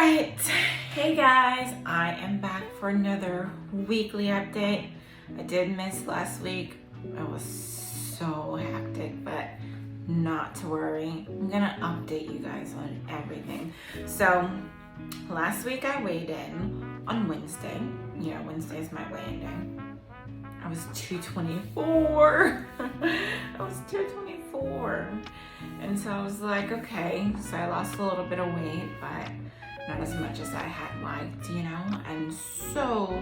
Alright, hey guys, I am back for another weekly update. I did miss last week. It was so hectic, but not to worry. I'm gonna update you guys on everything. So, last week I weighed in on Wednesday. You know, Wednesday is my weigh-in day. I was 224. I was 224. And so I was like, okay, so I lost a little bit of weight, but not as much as I had liked, you know? And so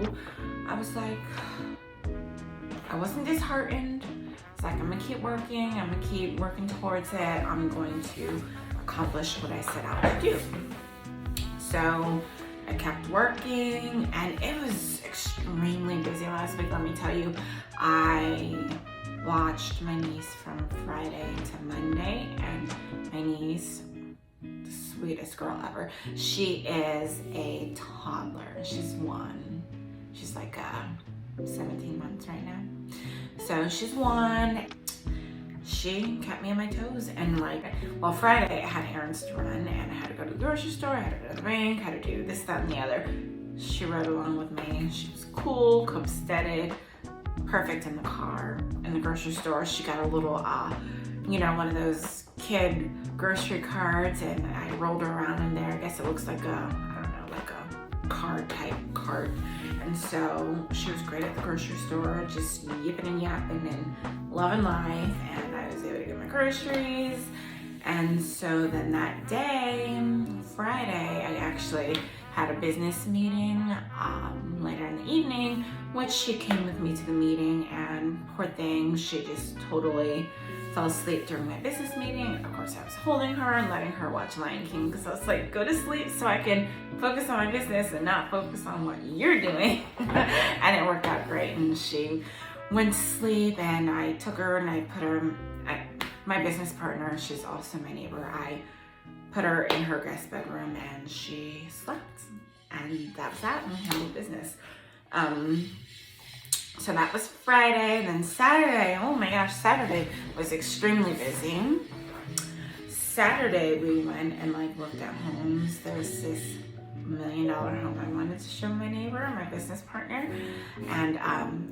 I was like, I wasn't disheartened. It's like, I'm gonna keep working towards it. I'm going to accomplish what I set out to do. So I kept working, and it was extremely busy last week, let me tell you. I watched my niece from Friday to Monday, and my niece, the sweetest girl ever. She is a toddler. She's one. She's like 17 months right now. So she's one. She kept me on my toes, and like, well, Friday I had errands to run, and I had to go to the grocery store, I had to go to the bank, I had to do this, that, and the other. She rode along with me. She was cool, copacetic, perfect in the car. In the grocery store, she got a little, you know, one of those kid grocery carts, and I rolled her around in there. I guess it looks like a, I don't know, like a card type cart. And so she was great at the grocery store, just yipping and yapping and loving life. And I was able to get my groceries. And so then that day, Friday, I actually had a business meeting later in the evening, which she came with me to the meeting, and poor thing, she just totally fell asleep during my business meeting. Of course, I was holding her and letting her watch Lion King, because I was like, go to sleep so I can focus on my business and not focus on what you're doing. And it worked out great, and she went to sleep, and I took her and I put her, my business partner, she's also my neighbor, I put her in her guest bedroom, and she slept, and that was that, and we handled business. So that was Friday. Then Saturday, oh my gosh, Saturday was extremely busy. Saturday we went and like looked at homes. There's this $1 million home I wanted to show my neighbor, my business partner, and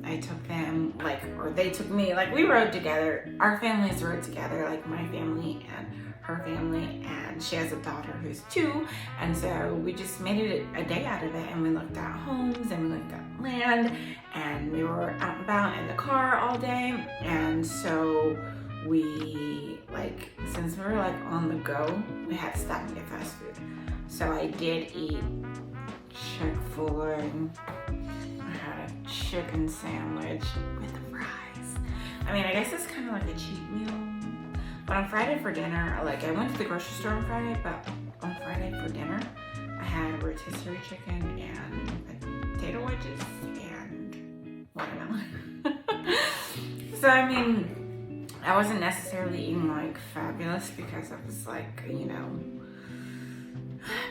I took them, like, or they took me, like, we rode together. Our families rode together, like my family and her family, and she has a daughter who's 2, and so we just made it a day out of it, and we looked at homes and we looked at land, and we were out and about in the car all day. And so we, like, since we were like on the go, we had to stop and get fast food. So I did eat Chick-fil-A. I had a chicken sandwich with fries. I mean, I guess it's kind of like a cheat meal. But on Friday for dinner, like, I went to the grocery store on Friday, but on Friday for dinner, I had rotisserie chicken and potato wedges and watermelon. So, I mean, I wasn't necessarily eating, like, fabulous, because I was, like, you know,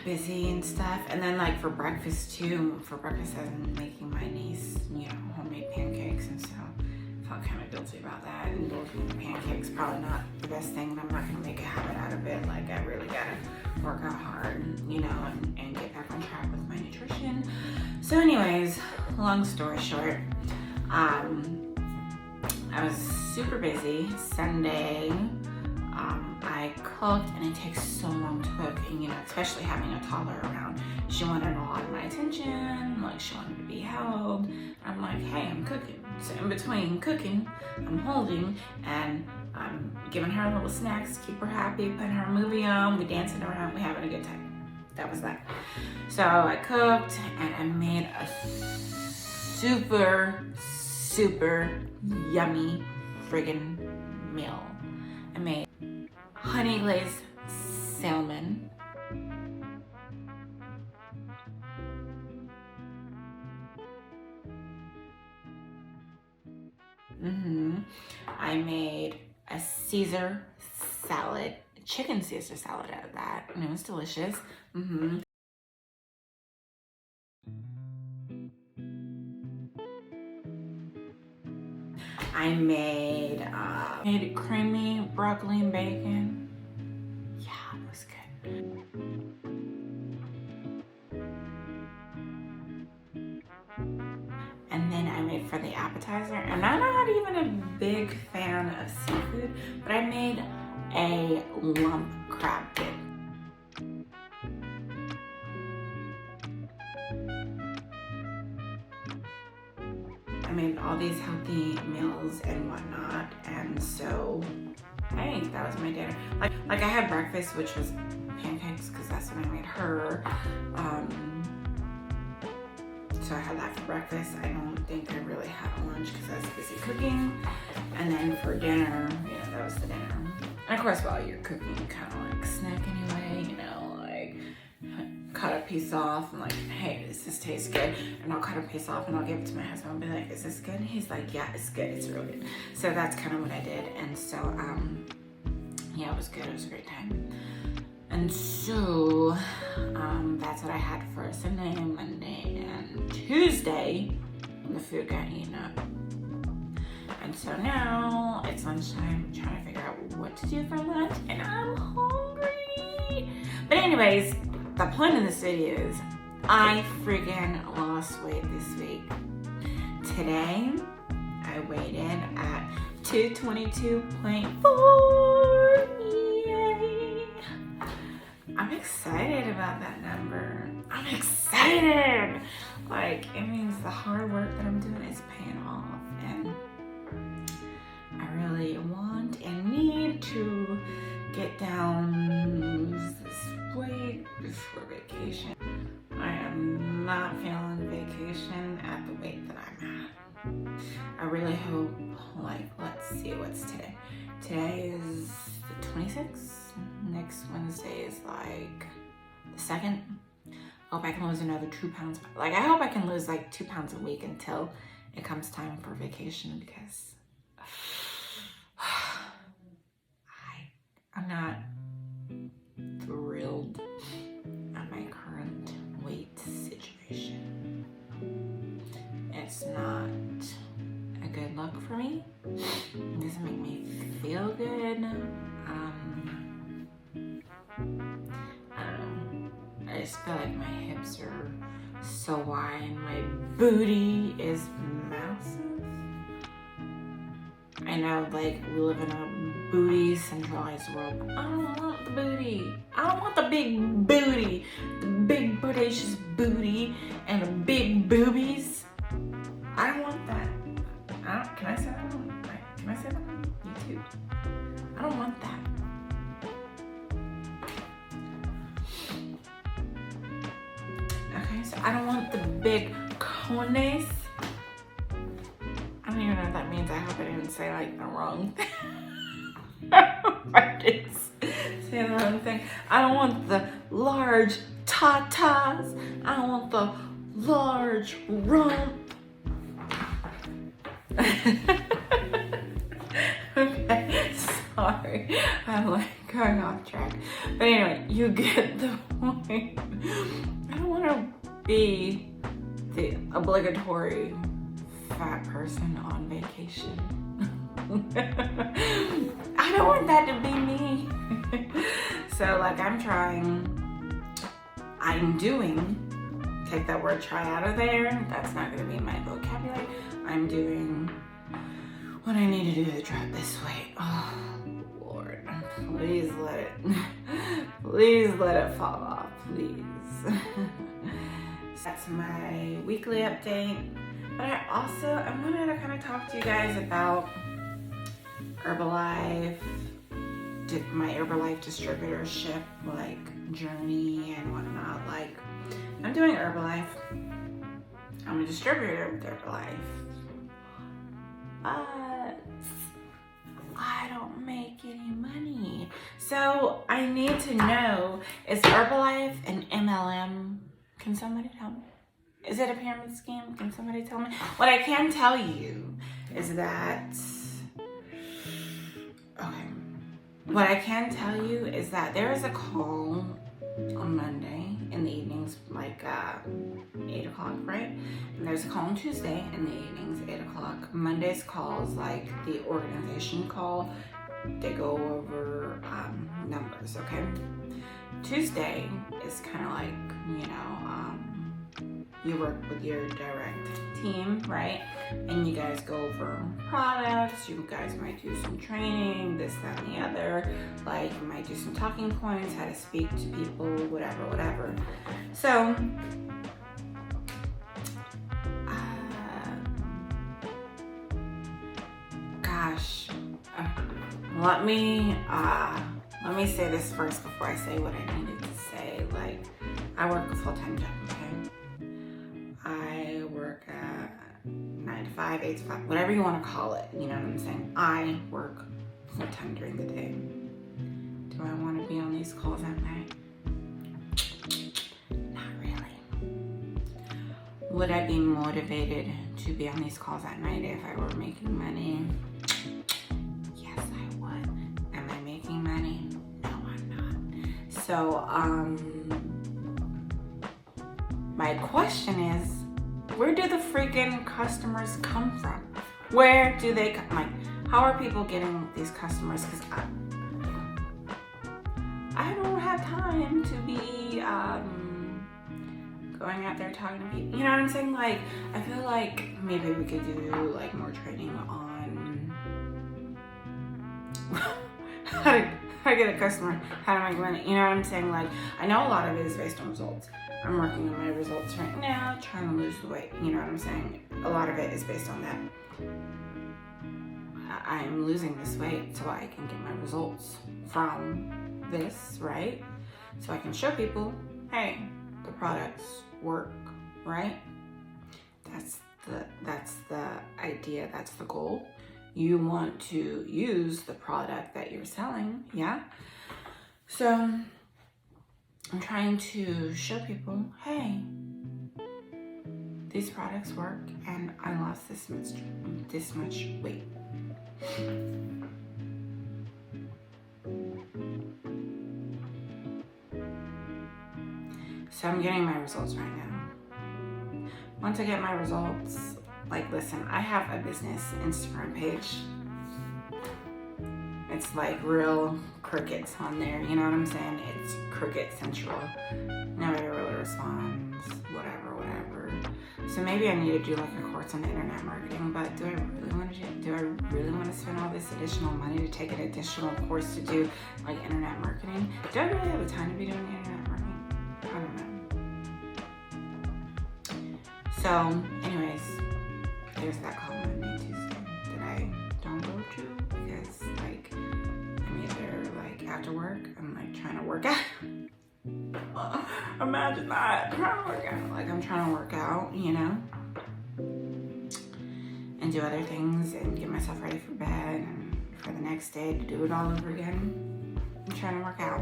busy and stuff. And then, like, for breakfast, too, I'm making my niece, you know, homemade pancakes, and so I felt kind of guilty about that. And pancakes probably not the best thing, and I'm not gonna make a habit out of it. Like, I really gotta work out hard, you know, and get back on track with my nutrition. So anyways, long story short, I was super busy. Sunday, I cooked, and it takes so long to cook, and you know, especially having a toddler around, she wanted a lot of my attention, like she wanted to be held. I'm like, hey, I'm cooking. So in between cooking, I'm holding, and I'm giving her little snacks, keep her happy, putting her movie on, we dancing around, we having a good time. That was that. So I cooked, and I made a super, super yummy friggin' meal. I made honey glazed salmon, I made a Caesar salad, chicken Caesar salad out of that, and it was delicious. I made creamy broccoli and bacon. Yeah, it was good. appetizer. And I'm not even a big fan of seafood, but I made a lump crab dip. I made all these healthy meals and whatnot, and so I think that was my dinner. Like I had breakfast, which was pancakes, because that's what I made her. So I had that for breakfast. I don't think I really had a lunch because I was busy cooking. And then for dinner, that was the dinner. And of course, while you're cooking, you kind of like snack anyway, like cut a piece off and like, hey, does this taste good? And I'll cut a piece off and I'll give it to my husband and be like, is this good? And he's like, yeah, it's good. It's really good. So that's kind of what I did. And so, yeah, it was good. It was a great time. And so that's what I had for Sunday, Monday, and Tuesday when the food got eaten up. And so now it's lunchtime. I'm trying to figure out what to do for lunch, and I'm hungry. But anyways, the point of this video is I freaking lost weight this week. Today, I weighed in at 222.4. Yay! I'm excited about that number. I'm excited! Like, it means the hard work that I'm doing is paying off. And I really want and need to get down, lose this weight before vacation. I am not feeling vacation at the weight that I'm at. I really hope, let's see, what's today? Today is the 26th. Next Wednesday is like the 2nd. I hope I can lose another 2 pounds. I hope I can lose 2 pounds a week until it comes time for vacation, because I'm not thrilled at my current weight situation. It's not a good look for me. It doesn't make me feel good. I don't know. I just feel like my hips are so wide. My booty is massive. I know, we live in a booty centralized world, but I don't want the booty. I don't want the big booty, the big bodacious booty and the big boobies. I don't want that. Can I say that on? Can I say that on YouTube? I don't want that. Okay, so I don't want the big cones. I don't even know what that means. I hope I didn't say the wrong thing. I did say the wrong thing. I don't want the large tatas. I don't want the large rump. Okay, sorry. I'm going off track. But anyway, you get the point. I don't want to be the obligatory fat person on vacation. I don't want that to be me. So I'm doing, take that word try out of there. That's not going to be in my vocabulary. I'm doing what I need to do to drop this weight. Oh, Lord, please let it fall off, please. That's my weekly update. But I'm going to kind of talk to you guys about Herbalife, my Herbalife distributorship, journey and whatnot. I'm doing Herbalife. I'm a distributor with Herbalife. But I don't make any money. So I need to know, is Herbalife an MLM? Can somebody tell me? Is it a pyramid scheme? Can somebody tell me? What I can tell you is that, what I can tell you is that there is a call on Monday in the evenings, 8 o'clock, right? And there's a call on Tuesday in the evenings, 8 o'clock. Monday's calls, the organization call, they go over numbers, okay? Tuesday is kind of you work with your direct team, right? And you guys go over products, you guys might do some training, this, that, and the other. Like, you might do some talking points, how to speak to people, whatever. So, let me say this first before I say what I needed to say. Like, I work a full-time job, okay? I work at 9 to 5, 8 to 5, whatever you want to call it, you know what I'm saying? I work full-time during the day. Do I want to be on these calls at night? Not really. Would I be motivated to be on these calls at night if I were making money? Yes, I would. Am I making money? No, I'm not. So, my question is, where do the freaking customers come from? Where do they come? Like, how are people getting these customers? Because I don't have time to be going out there talking to people. You know what I'm saying? Like, I feel like maybe we could do like more training on how to get a customer, how to make money. You know what I'm saying? Like, I know a lot of it is based on results. I'm working on my results right now, trying to lose the weight. You know what I'm saying? A lot of it is based on that. I'm losing this weight so I can get my results from this, right? So I can show people, hey, the products work, right? That's the idea, that's the goal. You want to use the product that you're selling, yeah? So I'm trying to show people, hey, these products work and I lost this much weight. So I'm getting my results right now. Once I get my results, like, listen, I have a business Instagram page. It's like real crickets on there, you know what I'm saying? It's cricket central. Nobody really responds, whatever. So maybe I need to do like a course on internet marketing, but do I really want to spend all this additional money to take an additional course to do like internet marketing? Do I really have the time to be doing internet marketing? I don't know. So anyways, there's that call Monday, Tuesday that I don't go to because like I'm either like after work, I'm like trying to work out. Imagine that, trying to work out. Like I'm trying to work out, you know, and do other things and get myself ready for bed and for the next day to do it all over again. I'm trying to work out.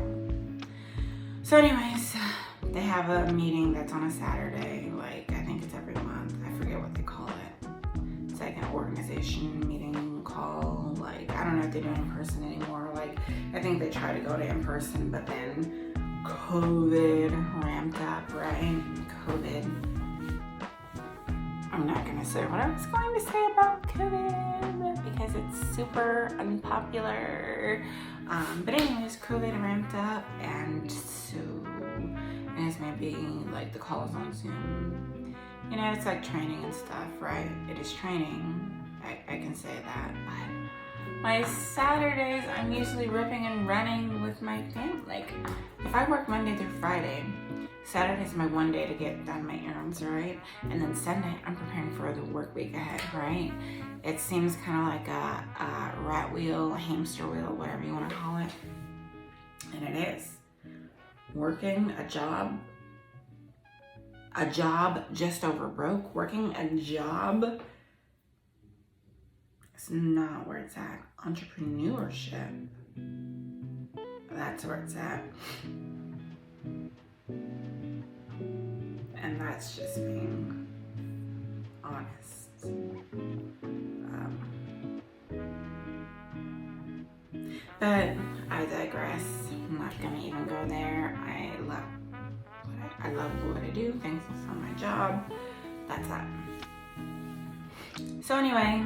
So anyways, they have a meeting that's on a Saturday, like I think it's every month. I forget what they call it. It's like an organization meeting call. Like I don't know if they do it in person anymore. Like I think they try to go to in person, but then COVID ramped up, right? COVID. I'm not gonna say what I was going to say about COVID because it's super unpopular. But anyways, COVID ramped up, and so and it's maybe like the calls on Zoom. You know, it's like training and stuff, right? It is training. I can say that, but my Saturdays, I'm usually ripping and running with my family. Like, if I work Monday through Friday, Saturday's my one day to get done my errands, right? And then Sunday, I'm preparing for the work week ahead, right? It seems kind of like a rat wheel, a hamster wheel, whatever you want to call it. And it is. Working a job just over broke, working a job, it's not where it's at. Entrepreneurship, that's where it's at. And that's just being honest. But I digress. I'm not gonna even go there. I love what I do. Thankful for my job. That's that. So anyway,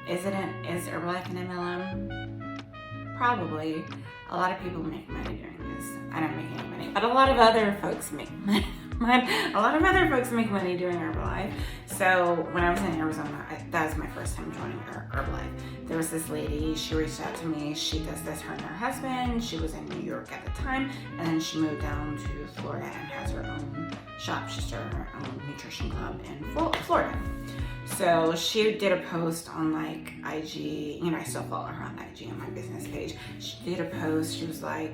is Herbalife an MLM? Probably. A lot of people make money doing this. I don't make any money, but a lot of other folks make money. But a lot of other folks make money doing Herbalife. So when I was in Arizona, that was my first time joining Herbalife. There was this lady, she reached out to me. She does this, her and her husband. She was in New York at the time, and then she moved down to Florida and has her own shop. She started her own nutrition club in Florida. So she did a post on like IG, I still follow her on IG on my business page. She did a post, she was like,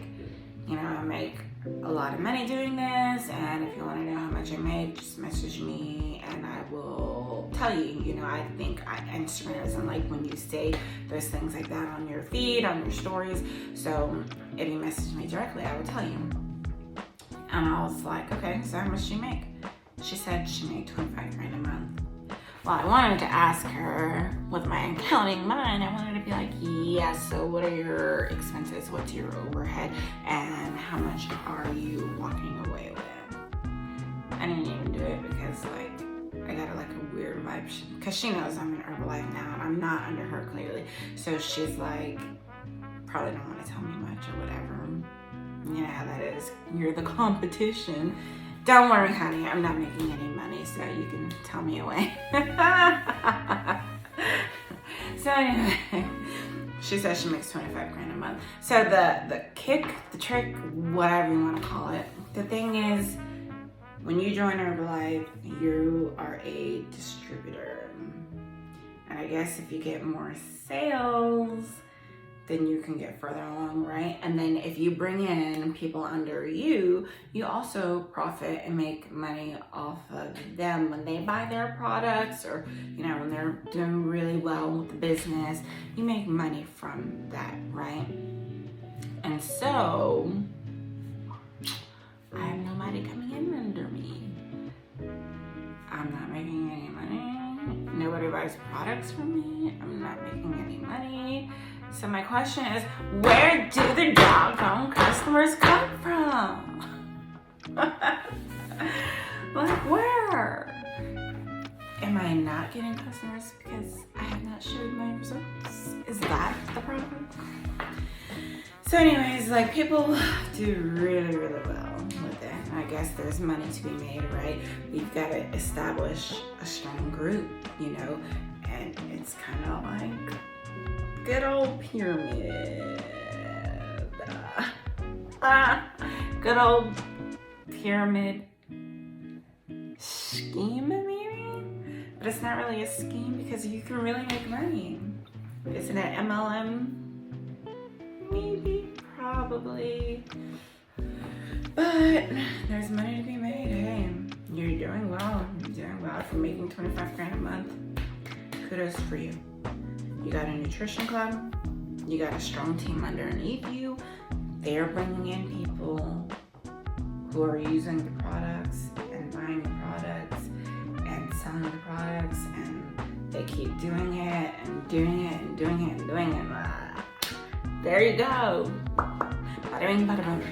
I make a lot of money doing this, and if you want to know how much I make, just message me and I will tell you. I think Instagram doesn't like when you say those things like that on your feed, on your stories. So if you message me directly, I will tell you. And I was like, okay, so how much does she make? She said she made $25,000 a month. Well, I wanted to ask her, with my accounting mind, I wanted to be like, yes, so what are your expenses? What's your overhead? And how much are you walking away with? I didn't even do it because, I got a weird vibe. Because she knows I'm in Herbalife now, and I'm not under her clearly. So she's like, probably don't want to tell me much or whatever. You know how that is. You're the competition. Don't worry, honey, I'm not making any money, so you can tell me away. So anyway, she says she makes $25,000 a month. So the kick, the trick, whatever you want to call it, the thing is, when you join Herbalife, you are a distributor. And I guess if you get more sales, then you can get further along, right? And then if you bring in people under you, you also profit and make money off of them when they buy their products, or when they're doing really well with the business, you make money from that, right? And so I have nobody coming in under me. I'm not making any money. Nobody buys products from me. I'm not making any money. So my question is, where do the doggone customers come from? Where? Am I not getting customers because I have not shared my results? Is that the problem? So anyways, people do really, really well with it. I guess there's money to be made, right? We've got to establish a strong group, and it's kind of like good old pyramid. Good old pyramid scheme, maybe? But it's not really a scheme because you can really make money. Is it an MLM? Maybe, probably. But there's money to be made. Hey, you're doing well. You're doing well for making $25,000 a month. Kudos for you. You got a nutrition club, you got a strong team underneath you. They're bringing in people who are using the products and buying the products and selling the products, and they keep doing it and doing it and doing it and doing it. There you go. Bada bing, bada boom.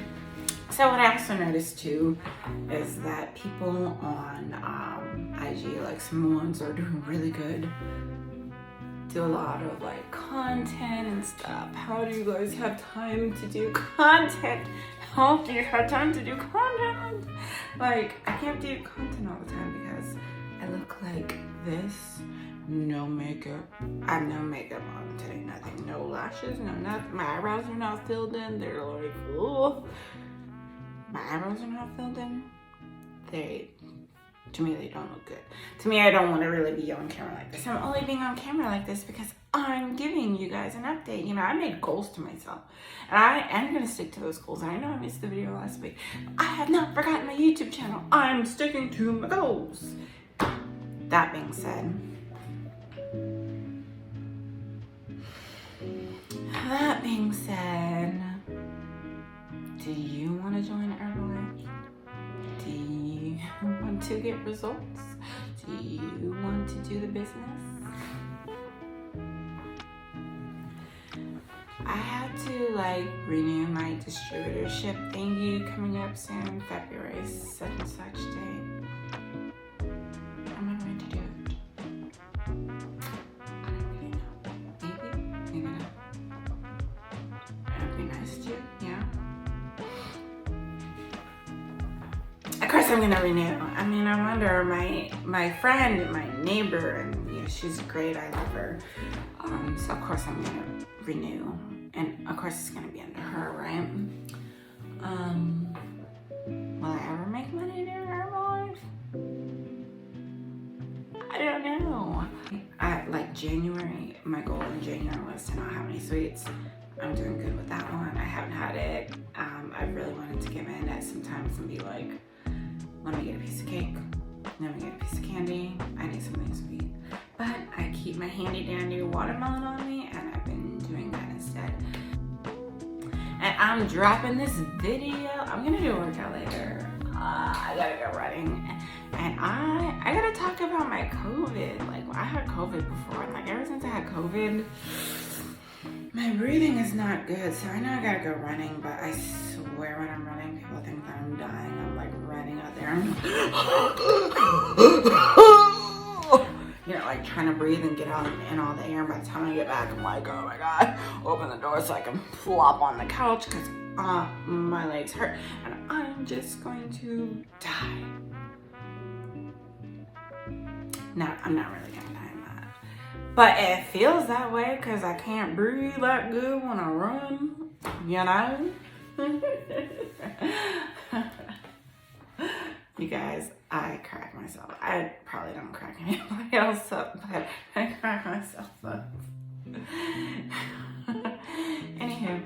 So what I also noticed too is that people on IG, some ones are doing really good, do a lot of content and stuff. How do you guys have time to do content? How do you have time to do content? I can't do content all the time because I look like this. No makeup. I have no makeup on today, nothing. No lashes, no nothing. My eyebrows are not filled in. They're oh. My eyebrows are not filled in. To me, they don't look good. To me, I don't want to really be on camera like this. I'm only being on camera like this because I'm giving you guys an update. I made goals to myself. And I am going to stick to those goals. I know I missed the video last week. I have not forgotten my YouTube channel. I'm sticking to my goals. That being said, do you want to join Herbalife? Do you want to get results? Do you want to do the business? I had to renew my distributorship thingy coming up soon, February such and such date. I'm not going to do it. I don't really know. Maybe not. It'd be nice to, yeah. I course I'm gonna renew. I mean, I'm under my friend, my neighbor, and yeah, she's great. I love her. So of course I'm gonna renew, and of course it's gonna be under her, right? Will I ever make money doing Herbalife? I don't know. Like January, my goal in January was to not have any sweets. I'm doing good with that one. I haven't had it. I really wanted to give in at sometimes and be like, let me get a piece of cake, let me get a piece of candy. I need something sweet. But I keep my handy dandy watermelon on me, and I've been doing that instead. And I'm dropping this video. I'm gonna do a workout later. I gotta go running. And I gotta talk about my COVID. Like, I had COVID before. Like, ever since I had COVID, my breathing is not good. So I know I gotta go running, but I swear when I'm running, people think that I'm dying. I'm like running out there. You know, like trying to breathe and get out in all the air. By the time I get back, I'm like, oh my God, open the door so I can flop on the couch because my legs hurt and I'm just going to die. No, I'm not really gonna die in that. But it feels that way because I can't breathe that good when I run, you know? You guys, I crack myself. I probably don't crack anybody else up, but I crack myself up. Anywho,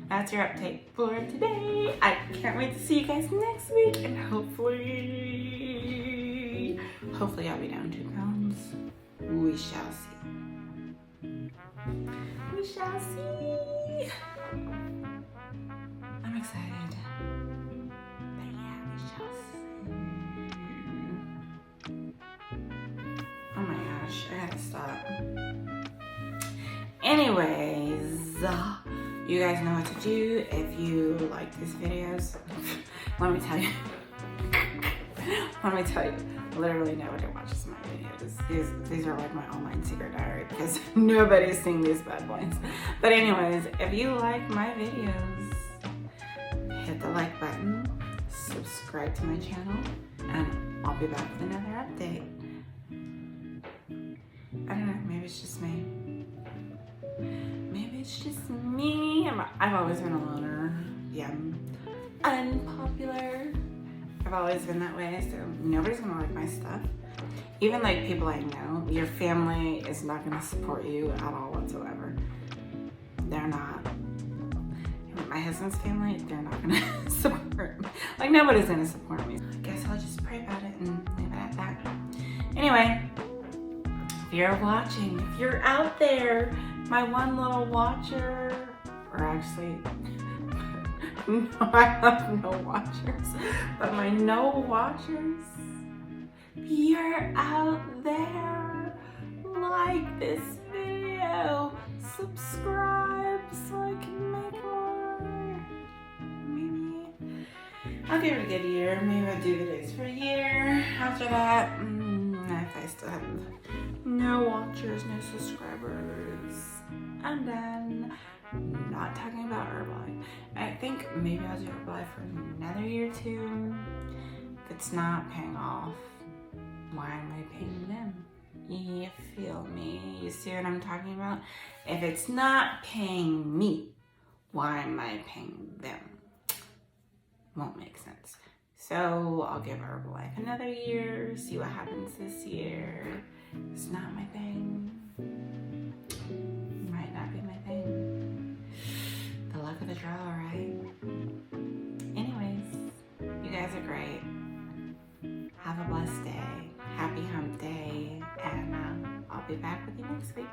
that's your update for today. I can't wait to see you guys next week, and hopefully I'll be down 2 pounds. We shall see. We shall see. I'm excited. But yeah, we shall see. Oh my gosh, I gotta stop. Anyways, you guys know what to do if you like these videos. Let me tell you. Literally nobody watches my videos. These are like my online secret diary because nobody's seeing these bad boys. But anyways, if you like my videos, hit the like button, subscribe to my channel, and I'll be back with another update. I don't know, maybe it's just me. Maybe it's just me. I've always been a loner. Yeah, I'm unpopular. I've always been that way, so nobody's gonna like my stuff. Even like people I know, your family is not gonna support you at all whatsoever. They're not. My husband's family, they're not gonna support me. Like, nobody's gonna support me. I guess I'll just pray about it and leave it at that. Anyway, if you're watching, if you're out there, my one little watcher, or actually, no, I have no watchers, but my no watchers, you're out there, like this video, subscribe so I can make more. Maybe I'll give it a good year. Maybe I'll do videos for a year. After that, if I still have no watchers, no subscribers, I'm done. Not talking about Herbalife. I think maybe I'll do Herbalife for another year or 2. If it's not paying off, why am I paying them? You feel me? You see what I'm talking about? If it's not paying me, why am I paying them? Won't make sense. So I'll give Herbalife another year, see what happens this year. It's not my thing. Might not be my thing. The luck of the draw, right? Anyways, you guys are great. Have a blessed day. Happy hump day. And I'll be back with you next week.